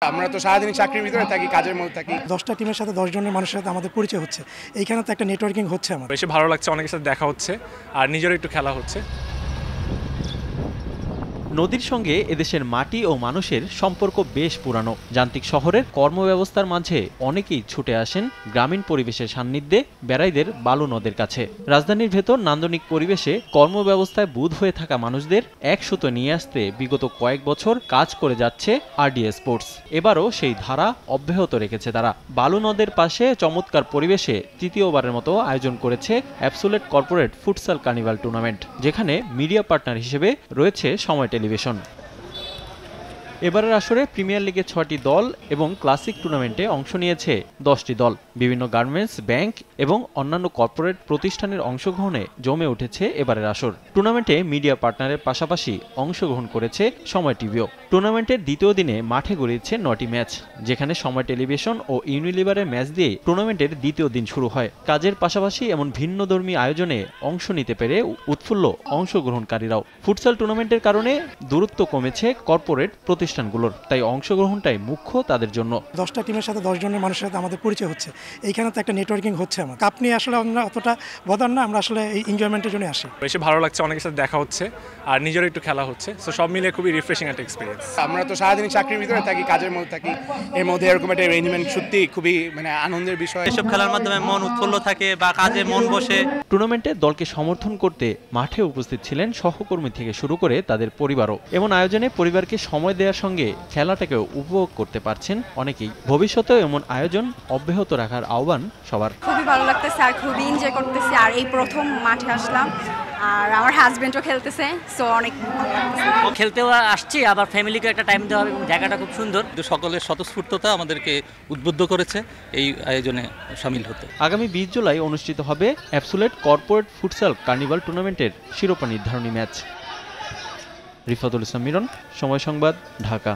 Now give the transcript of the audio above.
আমরা তো সারাদিন চাকরির ভিতরে থাকি, কাজের মধ্যে থাকি। 10টা টিমের সাথে 10 জনের মানুষের সাথে আমাদের পরিচয় হচ্ছে। এইখানে তো একটা নেটওয়ার্কিং হচ্ছে আমার। বেশি ভালো লাগছে, অনেকের সাথে দেখা হচ্ছে আর নিজেরও একটু খেলা হচ্ছে। নদীর সঙ্গে এদেশের মাটি ও মানুষের সম্পর্ক বেশ পুরানো। যান্ত্রিক শহরের কর্মব্যবস্থার মাঝে অনেকেই ছুটে আসেন গ্রামীণ পরিবেশের সান্নিধ্যে বেড়াইদের বালু নদের কাছে। রাজধানীর ভেতর নান্দনিক পরিবেশে কর্মব্যবস্থায় বুঁদ হয়ে থাকা মানুষদের এক সুতো নিয়ে আসতে বিগত কয়েক বছর কাজ করে যাচ্ছে আরডিএ স্পোর্টস। এবারও সেই ধারা অব্যাহত রেখেছে তারা। বালু নদের পাশে চমৎকার পরিবেশে তৃতীয়বারের মতো আয়োজন করেছে অ্যাবসোলেট কর্পোরেট ফুটসাল কার্নিভাল টুর্নামেন্ট, যেখানে মিডিয়া পার্টনার হিসেবে রয়েছে সময় টেলিভিশন। এবারের আসরে প্রিমিয়ার লিগে 6টি দল এবং ক্লাসিক টুর্নামেন্টে অংশ নিয়েছে 10টি দল। বিভিন্ন গার্মেন্টস, ব্যাংক এবং অন্যান্য কর্পোরেট প্রতিষ্ঠানের অংশগ্রহণে জমে উঠেছে এবারের আসর। টুর্নামেন্টে মিডিয়া পার্টনারের পাশাপাশি অংশগ্রহণ করেছে সময় টিভিও। টুর্নামেন্টের দ্বিতীয় দিনে মাঠে গড়িয়েছে 9টি ম্যাচ, যেখানে সময় টেলিভিশন ও ইউনিলিভারের ম্যাচ দিয়ে টুর্নামেন্টের দ্বিতীয় দিন শুরু হয়। কাজের পাশাপাশি এমন ভিন্নধর্মী আয়োজনে অংশ নিতে পেরে উৎফুল্ল অংশগ্রহণকারীরাও। ফুটসাল টুর্নামেন্টের কারণে দূরত্ব কমেছে কর্পোরেট প্রতিষ্ঠানগুলোর, তাই অংশগ্রহণটাই মুখ্য তাদের জন্য। 10টা টিমের সাথে 10 জনের মানুষের সাথে আমাদের পরিচয় হচ্ছে। এইখানে তো একটা নেটওয়ার্কিং হচ্ছে আমার। কাপ নিয়ে আসলে আমরা অতটা বদার না, আমরা আসলে এই এনজয়মেন্টের জন্য আসি। বেশি ভালো লাগছে, অনেকের সাথে দেখা হচ্ছে আর নিজেরও একটু খেলা হচ্ছে। সো সব মিলে খুবই রিফ্রেশিং একটা এক্সপিরিয়েন্স। আমরা তো সারাদিন চাকরির ভিতরে থাকি, কাজের মধ্যে থাকি। এর মধ্যে এরকম একটা অ্যারেঞ্জমেন্ট সত্যি খুবই আনন্দের বিষয়। এসব খেলার মাধ্যমে মন উৎফুল্ল থাকে বা কাজে মন বসে। টুর্নামেন্টে দলকে সমর্থন করতে মাঠে উপস্থিত ছিলেন সহকর্মী থেকে শুরু করে তাদের পরিবারও। এমন আয়োজনে পরিবারকে সময় দেওয়ার সঙ্গে খেলাটাকেও উপভোগ করতে পারছেন অনেকেই। ভবিষ্যতেও এমন আয়োজন অব্যাহত রাখার আহ্বান সবার। খুবই ভালো লাগতেছে আর খুবই এনজয় করতেছি। আর এই প্রথম মাঠে আসলাম, আর আমার হাজবেন্ডও খেলতেছে, সো অনেক ভালো লাগতেছে। খেলতেও আসছি, আবার ফ্যামিলিকে একটা টাইম দেওয়া হবে এবং জায়গাটা খুব সুন্দর। সকলের স্বতঃস্ফূর্ততা আমাদেরকে উদ্বুদ্ধ করেছে এই আয়োজনে শামিল হতে। আগামী 20 জুলাই অনুষ্ঠিত হবে অ্যাবসোলেট কর্পোরেট ফুটসাল কার্নিভাল টুর্নামেন্টের শিরোপা নির্ধারণী ম্যাচ। রিফাতুল ইসলাম মিরন, সময় সংবাদ, ঢাকা।